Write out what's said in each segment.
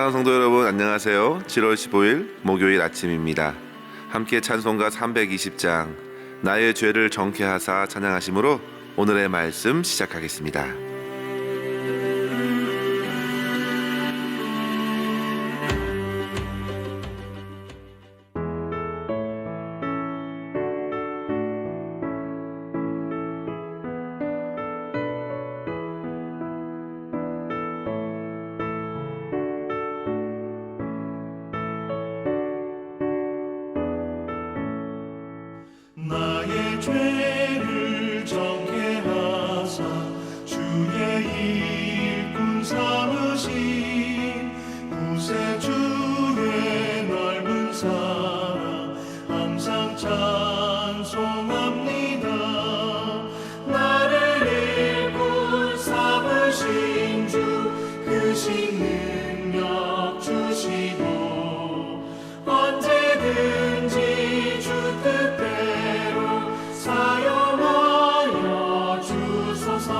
사랑하는 성도 여러분, 안녕하세요. 7월 15일 목요일 아침입니다. 함께 찬송가 320장 나의 죄를 정케하사 찬양하심으로 오늘의 말씀 시작하겠습니다. 나의 죄를 정케하사 주의 일꾼 삼으신 구세주의 넓은 사랑 항상 찬송합니다. 나를 일꾼 삼으신 주 크신 능력 주시고 언제든지 주 뜻대로 사용하여 주소서.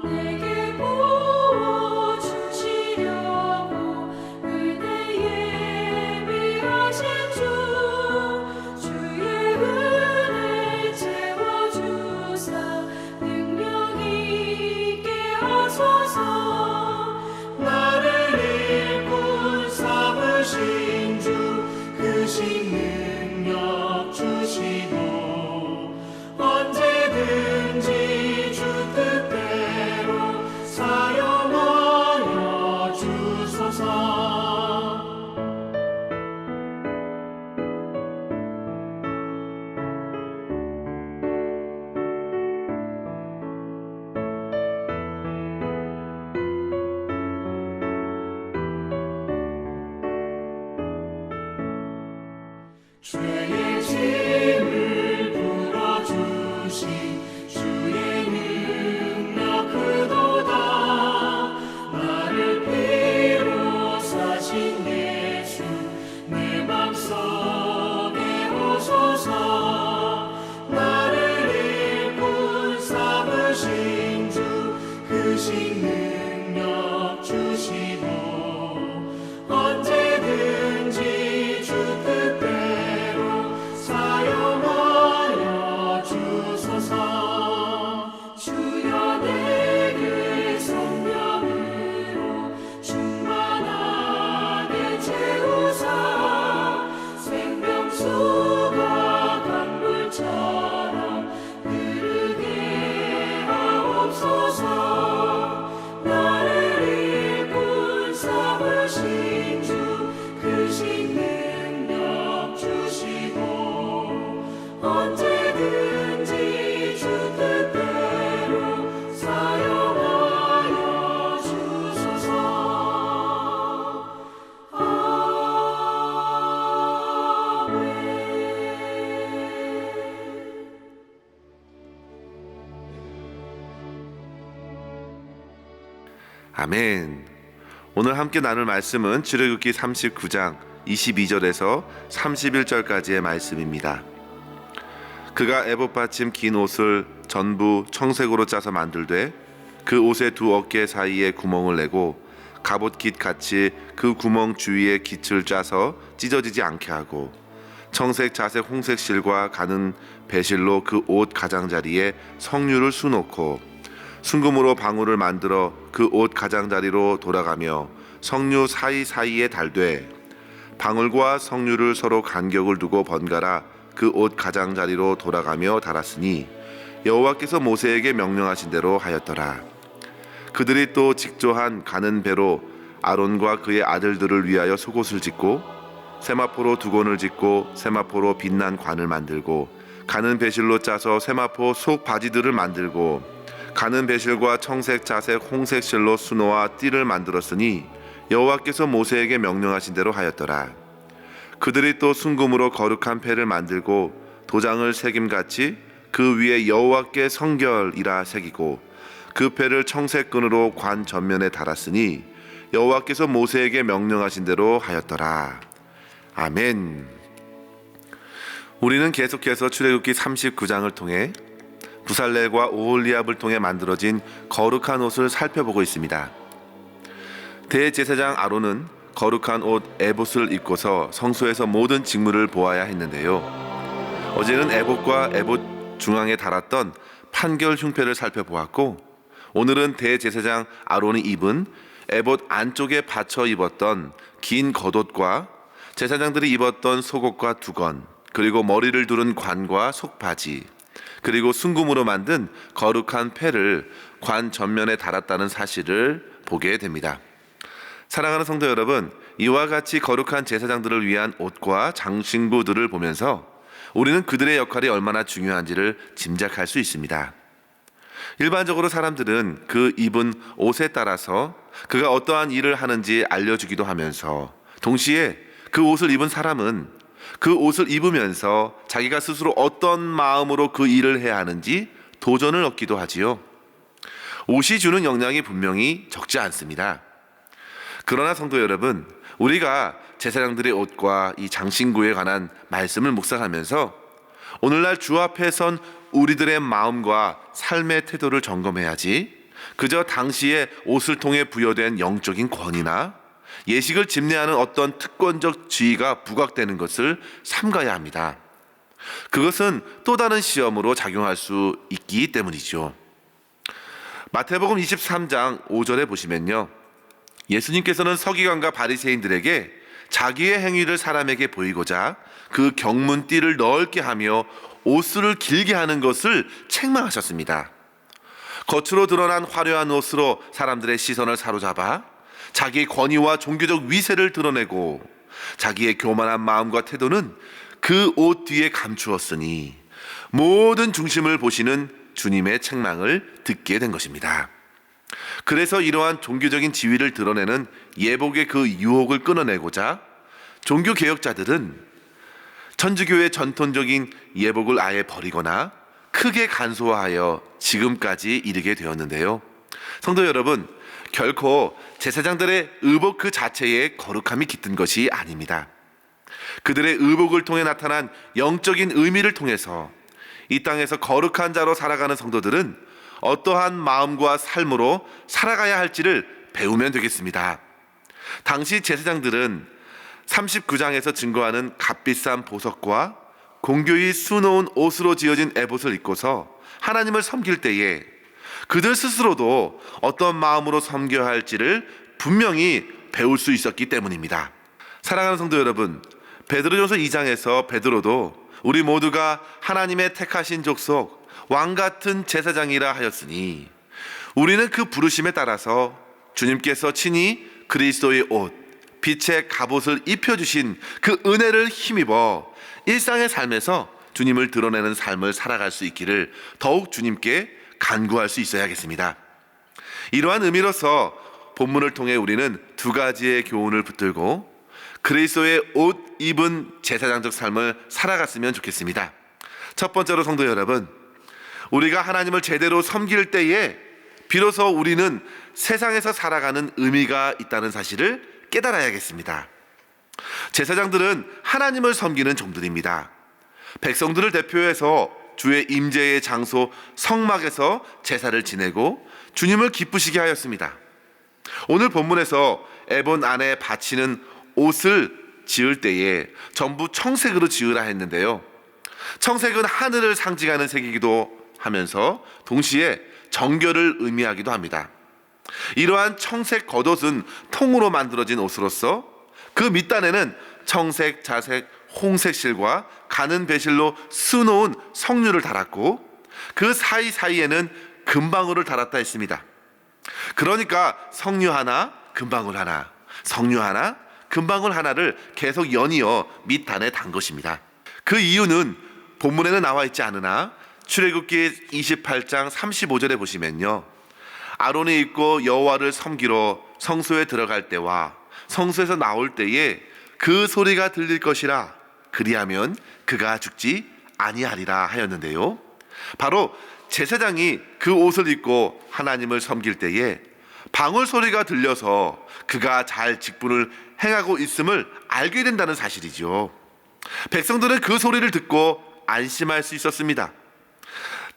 내게 부어주시려고 은혜 예비하신 주 주의 은혜 채워주사 능력 있게 하소서. 나를 일꾼 삼으신 주 크신 능력 주시고 언제든지 주 뜻대로 사용하여 주소서. 죄의 짐을 풀어주신 주의 능력 크도다. 나를 피로 사신 예수 내 맘속에 오소서. 나를 일꾼 삼으신 주 크신 능력 주시고 언제든지 주 뜻대로 사용하여 주소서. 주여 내게 성령으로 충만하게 채우사 생명수가 강물처럼 흐르게 하옵소서. 나를 일꾼 삼으신 주 크신 능력 주시고 언제든지 주 뜻대로 사용하여 주소서. 아멘. 오늘 함께 나눌 말씀은 출애굽기 39장 22절에서 31절까지의 말씀입니다. 그가 에봇 받침 긴 옷을 전부 청색으로 짜서 만들되 그 옷의 두 어깨 사이에 구멍을 내고 갑옷 깃 같이 그 구멍 주위에 깃을 짜서 찢어지지 않게 하고 청색 자색 홍색 실과 가는 배실로 그 옷 가장자리에 성류를 수놓고 순금으로 방울을 만들어 그 옷 가장자리로 돌아가며 성류 사이사이에 달되 방울과 성류를 서로 간격을 두고 번갈아 그 옷 가장자리로 돌아가며 달았으니 여호와께서 모세에게 명령하신 대로 하였더라. 그들이 또 직조한 가는 배로 아론과 그의 아들들을 위하여 속옷을 짓고 세마포로 두건을 짓고 세마포로 빛난 관을 만들고 가는 배실로 짜서 세마포 속 바지들을 만들고 가는 배실과 청색 자색 홍색 실로 수노와 띠를 만들었으니 여호와께서 모세에게 명령하신 대로 하였더라. 그들이 또 순금으로 거룩한 패를 만들고 도장을 새김같이 그 위에 여호와께 성결이라 새기고 그 패를 청색 끈으로 관 전면에 달았으니 여호와께서 모세에게 명령하신 대로 하였더라. 아멘. 우리는 계속해서 출애굽기 39장을 통해 부살렐과 오홀리압을 통해 만들어진 거룩한 옷을 살펴보고 있습니다. 대제사장 아론은 거룩한 옷 에봇을 입고서 성소에서 모든 직무를 보아야 했는데요. 어제는 에봇과 에봇 중앙에 달았던 판결 흉패를 살펴보았고, 오늘은 대제사장 아론이 입은 에봇 안쪽에 받쳐 입었던 긴 겉옷과 제사장들이 입었던 속옷과 두건, 그리고 머리를 두른 관과 속바지, 그리고 순금으로 만든 거룩한 패를 관 전면에 달았다는 사실을 보게 됩니다. 사랑하는 성도 여러분, 이와 같이 거룩한 제사장들을 위한 옷과 장신구들을 보면서 우리는 그들의 역할이 얼마나 중요한지를 짐작할 수 있습니다. 일반적으로 사람들은 그 입은 옷에 따라서 그가 어떠한 일을 하는지 알려주기도 하면서, 동시에 그 옷을 입은 사람은 그 옷을 입으면서 자기가 스스로 어떤 마음으로 그 일을 해야 하는지 도전을 얻기도 하지요. 옷이 주는 영향이 분명히 적지 않습니다. 그러나 성도 여러분, 우리가 제사장들의 옷과 이 장신구에 관한 말씀을 묵상하면서 오늘날 주 앞에 선 우리들의 마음과 삶의 태도를 점검해야지, 그저 당시에 옷을 통해 부여된 영적인 권위나 예식을 집례하는 어떤 특권적 지위가 부각되는 것을 삼가야 합니다. 그것은 또 다른 시험으로 작용할 수 있기 때문이죠. 마태복음 23장 5절에 보시면요, 예수님께서는 서기관과 바리새인들에게 자기의 행위를 사람에게 보이고자 그 경문띠를 넓게 하며 옷을 길게 하는 것을 책망하셨습니다. 겉으로 드러난 화려한 옷으로 사람들의 시선을 사로잡아 자기의 권위와 종교적 위세를 드러내고, 자기의 교만한 마음과 태도는 그 옷 뒤에 감추었으니 모든 중심을 보시는 주님의 책망을 듣게 된 것입니다. 그래서 이러한 종교적인 지위를 드러내는 예복의 그 유혹을 끊어내고자 종교개혁자들은 천주교의 전통적인 예복을 아예 버리거나 크게 간소화하여 지금까지 이르게 되었는데요. 성도 여러분, 결코 제사장들의 의복 그 자체에 거룩함이 깃든 것이 아닙니다. 그들의 의복을 통해 나타난 영적인 의미를 통해서 이 땅에서 거룩한 자로 살아가는 성도들은 어떠한 마음과 삶으로 살아가야 할지를 배우면 되겠습니다. 당시 제사장들은 39장에서 증거하는 값비싼 보석과 공교히 수놓은 옷으로 지어진 에봇을 입고서 하나님을 섬길 때에 그들 스스로도 어떤 마음으로 섬겨야 할지를 분명히 배울 수 있었기 때문입니다. 사랑하는 성도 여러분, 베드로전서 2장에서 베드로도 우리 모두가 하나님의 택하신 족속, 왕같은 제사장이라 하였으니 우리는 그 부르심에 따라서 주님께서 친히 그리스도의 옷, 빛의 갑옷을 입혀주신 그 은혜를 힘입어 일상의 삶에서 주님을 드러내는 삶을 살아갈 수 있기를 더욱 주님께 간구할 수 있어야겠습니다. 이러한 의미로서 본문을 통해 우리는 두 가지의 교훈을 붙들고 그리스도의 옷 입은 제사장적 삶을 살아갔으면 좋겠습니다. 첫 번째로 성도 여러분, 우리가 하나님을 제대로 섬길 때에 비로소 우리는 세상에서 살아가는 의미가 있다는 사실을 깨달아야겠습니다. 제사장들은 하나님을 섬기는 종들입니다. 백성들을 대표해서 주의 임재의 장소 성막에서 제사를 지내고 주님을 기쁘시게 하였습니다. 오늘 본문에서 에봇 안에 바치는 옷을 지을 때에 전부 청색으로 지으라 했는데요, 청색은 하늘을 상징하는 색이기도 하면서 동시에 정결을 의미하기도 합니다. 이러한 청색 겉옷은 통으로 만들어진 옷으로서 그 밑단에는 청색, 자색, 홍색 실과 가는 배실로 수놓은 석류를 달았고 그 사이사이에는 금방울을 달았다 했습니다. 그러니까 석류 하나, 금방울 하나, 석류 하나, 금방울 하나를 계속 연이어 밑단에 단 것입니다. 그 이유는 본문에는 나와 있지 않으나 출애굽기 28장 35절에 보시면요, 아론이 입고 여호와를 섬기러 성소에 들어갈 때와 성소에서 나올 때에 그 소리가 들릴 것이라, 그리하면 그가 죽지 아니하리라 하였는데요, 바로 제사장이 그 옷을 입고 하나님을 섬길 때에 방울 소리가 들려서 그가 잘 직분을 행하고 있음을 알게 된다는 사실이죠. 백성들은 그 소리를 듣고 안심할 수 있었습니다.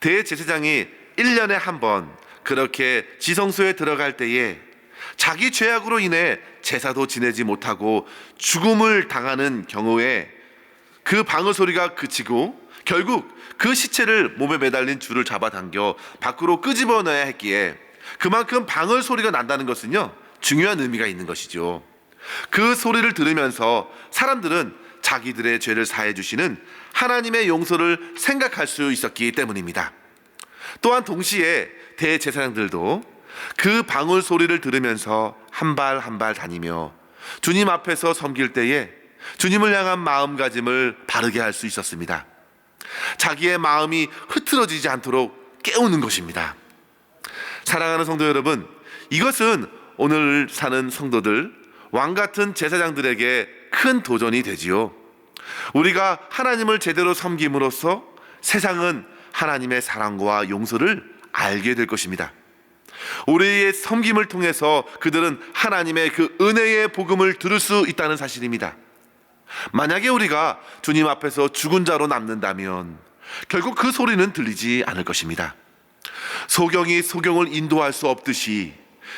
대제사장이 1년에 한 번 그렇게 지성소에 들어갈 때에 자기 죄악으로 인해 제사도 지내지 못하고 죽음을 당하는 경우에 그 방울 소리가 그치고 결국 그 시체를 몸에 매달린 줄을 잡아당겨 밖으로 끄집어내야 했기에 그만큼 방울 소리가 난다는 것은요, 중요한 의미가 있는 것이죠. 그 소리를 들으면서 사람들은 자기들의 죄를 사해 주시는 하나님의 용서를 생각할 수 있었기 때문입니다. 또한 동시에 대제사장들도 그 방울 소리를 들으면서 한 발 한 발 다니며 주님 앞에서 섬길 때에 주님을 향한 마음가짐을 바르게 할 수 있었습니다. 자기의 마음이 흐트러지지 않도록 깨우는 것입니다. 사랑하는 성도 여러분, 이것은 오늘 사는 성도들, 왕같은 제사장들에게 큰 도전이 되지요. 우리가 하나님을 제대로 섬김으로써 세상은 하나님의 사랑과 용서를 알게 될 것입니다. 우리의 섬김을 통해서 그들은 하나님의 그 은혜의 복음을 들을 수 있다는 사실입니다. 만약에 우리가 주님 앞에서 죽은 자로 남는다면 결국 그 소리는 들리지 않을 것입니다. 소경이 소경을 인도할 수 없듯이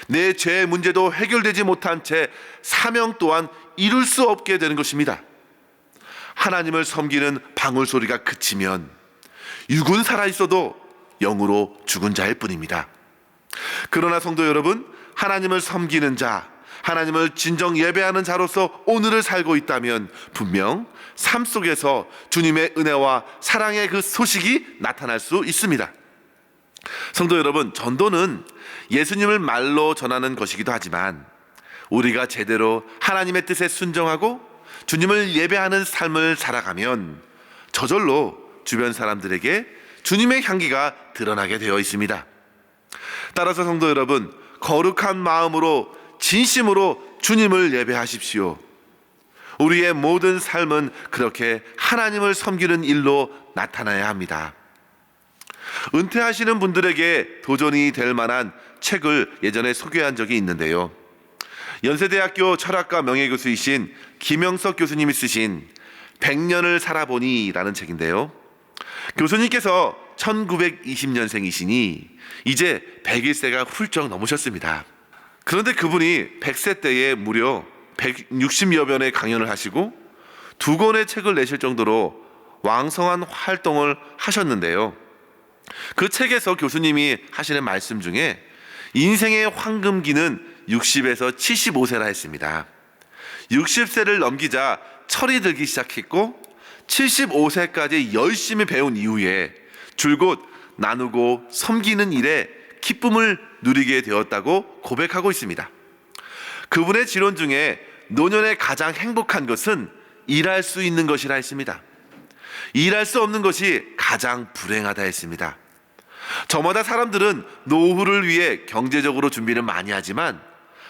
내 죄의 문제도 해결되지 못한 채 사명 또한 이룰 수 없게 되는 것입니다. 하나님을 섬기는 방울 소리가 그치면 육은 살아있어도 영으로 죽은 자일 뿐입니다. 그러나 성도 여러분, 하나님을 섬기는 자, 하나님을 진정 예배하는 자로서 오늘을 살고 있다면 분명 삶 속에서 주님의 은혜와 사랑의 그 소식이 나타날 수 있습니다. 성도 여러분, 전도는 예수님을 말로 전하는 것이기도 하지만 우리가 제대로 하나님의 뜻에 순종하고 주님을 예배하는 삶을 살아가면 저절로 주변 사람들에게 주님의 향기가 드러나게 되어 있습니다. 따라서 성도 여러분, 거룩한 마음으로 진심으로 주님을 예배하십시오. 우리의 모든 삶은 그렇게 하나님을 섬기는 일로 나타나야 합니다. 은퇴하시는 분들에게 도전이 될 만한 책을 예전에 소개한 적이 있는데요. 연세대학교 철학과 명예교수이신 김영석 교수님이 쓰신 100년을 살아보니 라는 책인데요. 교수님께서 1920년생이시니 이제 101세가 훌쩍 넘으셨습니다. 그런데 그분이 100세 때에 무려 160여 변의 강연을 하시고 2권의 책을 내실 정도로 왕성한 활동을 하셨는데요. 그 책에서 교수님이 하시는 말씀 중에 인생의 황금기는 60에서 75세라 했습니다. 60세를 넘기자 철이 들기 시작했고 75세까지 열심히 배운 이후에 줄곧 나누고 섬기는 일에 기쁨을 누리게 되었다고 고백하고 있습니다. 그분의 지론 중에 노년에 가장 행복한 것은 일할 수 있는 것이라 했습니다. 일할 수 없는 것이 가장 불행하다 했습니다. 저마다 사람들은 노후를 위해 경제적으로 준비를 많이 하지만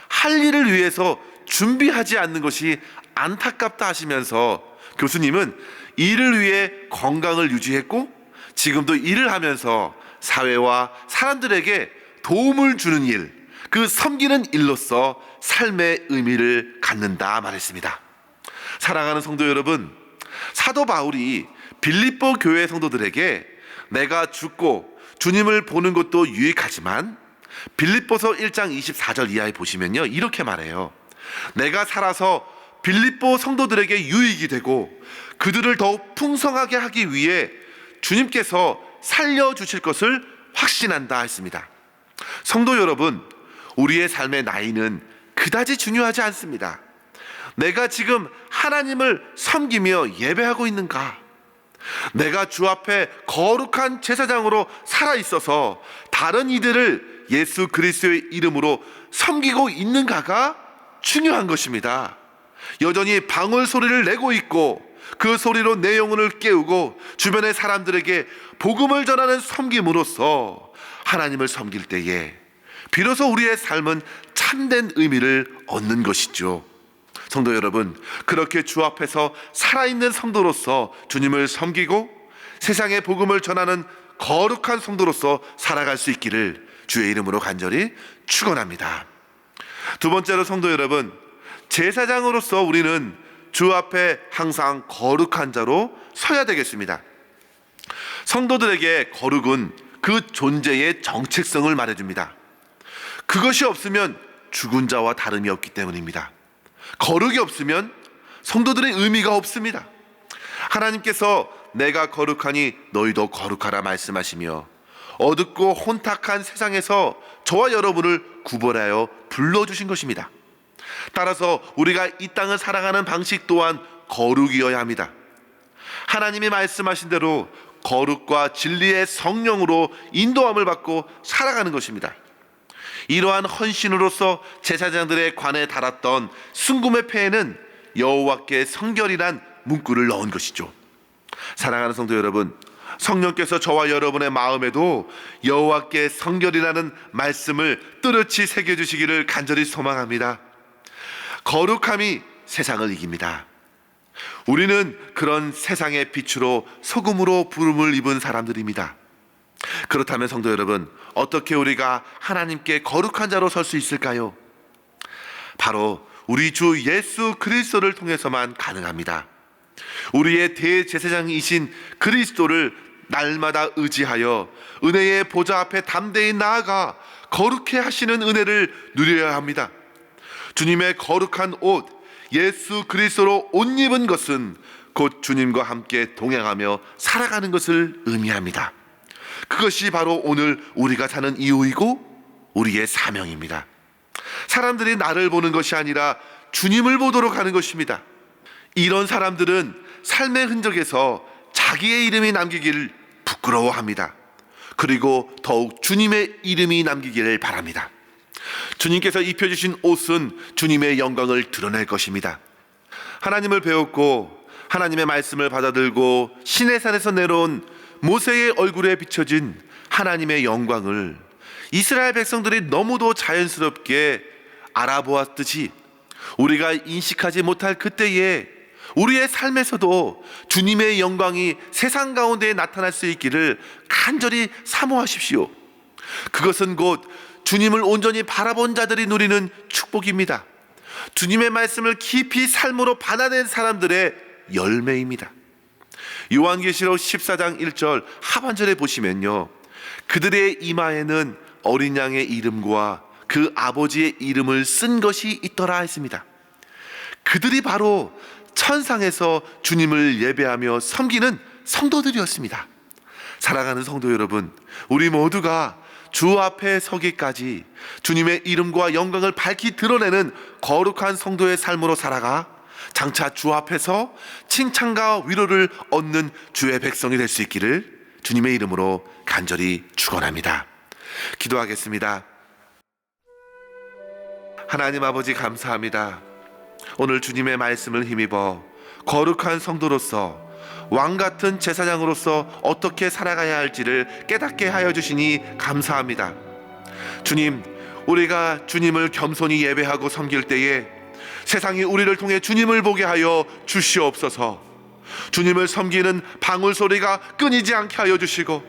할 일을 위해서 준비하지 않는 것이 안타깝다 하시면서 교수님은 일을 위해 건강을 유지했고 지금도 일을 하면서 사회와 사람들에게 도움을 주는 일, 그 섬기는 일로서 삶의 의미를 갖는다 말했습니다. 사랑하는 성도 여러분, 사도 바울이 빌립보 교회 성도들에게 내가 죽고 주님을 보는 것도 유익하지만 빌립보서 1장 24절 이하에 보시면요, 이렇게 말해요. 내가 살아서 빌립보 성도들에게 유익이 되고 그들을 더욱 풍성하게 하기 위해 주님께서 살려주실 것을 확신한다 했습니다. 성도 여러분, 우리의 삶의 나이는 그다지 중요하지 않습니다. 내가 지금 하나님을 섬기며 예배하고 있는가? 내가 주 앞에 거룩한 제사장으로 살아있어서 다른 이들을 예수 그리스도의 이름으로 섬기고 있는가가 중요한 것입니다. 여전히 방울 소리를 내고 있고 그 소리로 내 영혼을 깨우고 주변의 사람들에게 복음을 전하는 섬김으로써 하나님을 섬길 때에 비로소 우리의 삶은 참된 의미를 얻는 것이죠. 성도 여러분, 그렇게 주 앞에서 살아있는 성도로서 주님을 섬기고 세상에 복음을 전하는 거룩한 성도로서 살아갈 수 있기를 주의 이름으로 간절히 축원합니다. 두 번째로 성도 여러분, 제사장으로서 우리는 주 앞에 항상 거룩한 자로 서야 되겠습니다. 성도들에게 거룩은 그 존재의 정체성을 말해줍니다. 그것이 없으면 죽은 자와 다름이 없기 때문입니다. 거룩이 없으면 성도들의 의미가 없습니다. 하나님께서 내가 거룩하니 너희도 거룩하라 말씀하시며 어둡고 혼탁한 세상에서 저와 여러분을 구별하여 불러주신 것입니다. 따라서 우리가 이 땅을 살아가는 방식 또한 거룩이어야 합니다. 하나님이 말씀하신 대로 거룩과 진리의 성령으로 인도함을 받고 살아가는 것입니다. 이러한 헌신으로서 제사장들의 관에 달았던 순금의 폐에는 여호와께 성결이란 문구를 넣은 것이죠. 사랑하는 성도 여러분, 성령께서 저와 여러분의 마음에도 여호와께 성결이라는 말씀을 뚜렷이 새겨주시기를 간절히 소망합니다. 거룩함이 세상을 이깁니다. 우리는 그런 세상의 빛으로 소금으로 부름을 입은 사람들입니다. 그렇다면 성도 여러분, 어떻게 우리가 하나님께 거룩한 자로 설 수 있을까요? 바로 우리 주 예수 그리스도를 통해서만 가능합니다. 우리의 대제사장이신 그리스도를 날마다 의지하여 은혜의 보좌 앞에 담대히 나아가 거룩해 하시는 은혜를 누려야 합니다. 주님의 거룩한 옷 예수 그리스도로 옷 입은 것은 곧 주님과 함께 동행하며 살아가는 것을 의미합니다. 그것이 바로 오늘 우리가 사는 이유이고 우리의 사명입니다. 사람들이 나를 보는 것이 아니라 주님을 보도록 하는 것입니다. 이런 사람들은 삶의 흔적에서 자기의 이름이 남기기를 부끄러워합니다. 그리고 더욱 주님의 이름이 남기기를 바랍니다. 주님께서 입혀주신 옷은 주님의 영광을 드러낼 것입니다. 하나님을 배웠고 하나님의 말씀을 받아들고 시내산에서 내려온 모세의 얼굴에 비춰진 하나님의 영광을 이스라엘 백성들이 너무도 자연스럽게 알아보았듯이 우리가 인식하지 못할 그때에 우리의 삶에서도 주님의 영광이 세상 가운데 나타날 수 있기를 간절히 사모하십시오. 그것은 곧 주님을 온전히 바라본 자들이 누리는 축복입니다. 주님의 말씀을 깊이 삶으로 받아낸 사람들의 열매입니다. 요한계시록 14장 1절 하반절에 보시면요, 그들의 이마에는 어린 양의 이름과 그 아버지의 이름을 쓴 것이 있더라 했습니다. 그들이 바로 천상에서 주님을 예배하며 섬기는 성도들이었습니다. 사랑하는 성도 여러분, 우리 모두가 주 앞에 서기까지 주님의 이름과 영광을 밝히 드러내는 거룩한 성도의 삶으로 살아가 장차 주 앞에서 칭찬과 위로를 얻는 주의 백성이 될 수 있기를 주님의 이름으로 간절히 축원합니다. 기도하겠습니다. 하나님 아버지 감사합니다. 오늘 주님의 말씀을 힘입어 거룩한 성도로서 왕같은 제사장으로서 어떻게 살아가야 할지를 깨닫게 하여 주시니 감사합니다. 주님, 우리가 주님을 겸손히 예배하고 섬길 때에 세상이 우리를 통해 주님을 보게 하여 주시옵소서. 주님을 섬기는 방울소리가 끊이지 않게 하여 주시고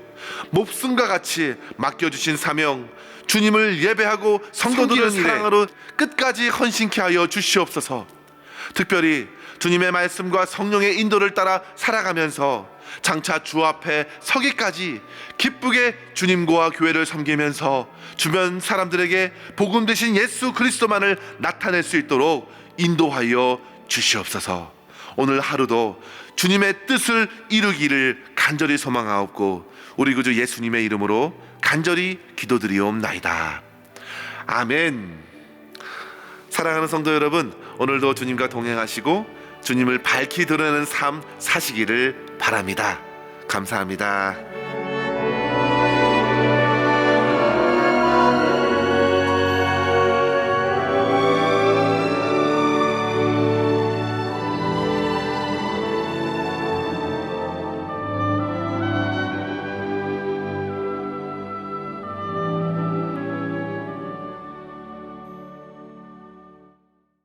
목숨과 같이 맡겨주신 사명, 주님을 예배하고 성도들을 사랑하러 끝까지 헌신케 하여 주시옵소서. 특별히 주님의 말씀과 성령의 인도를 따라 살아가면서 장차 주 앞에 서기까지 기쁘게 주님과 교회를 섬기면서 주변 사람들에게 복음 되신 예수 그리스도만을 나타낼 수 있도록 인도하여 주시옵소서. 오늘 하루도 주님의 뜻을 이루기를 간절히 소망하옵고 우리 구주 예수님의 이름으로 간절히 기도드리옵나이다. 아멘. 사랑하는 성도 여러분, 오늘도 주님과 동행하시고 주님을 밝히 드러내는 삶 사시기를 바랍니다. 감사합니다.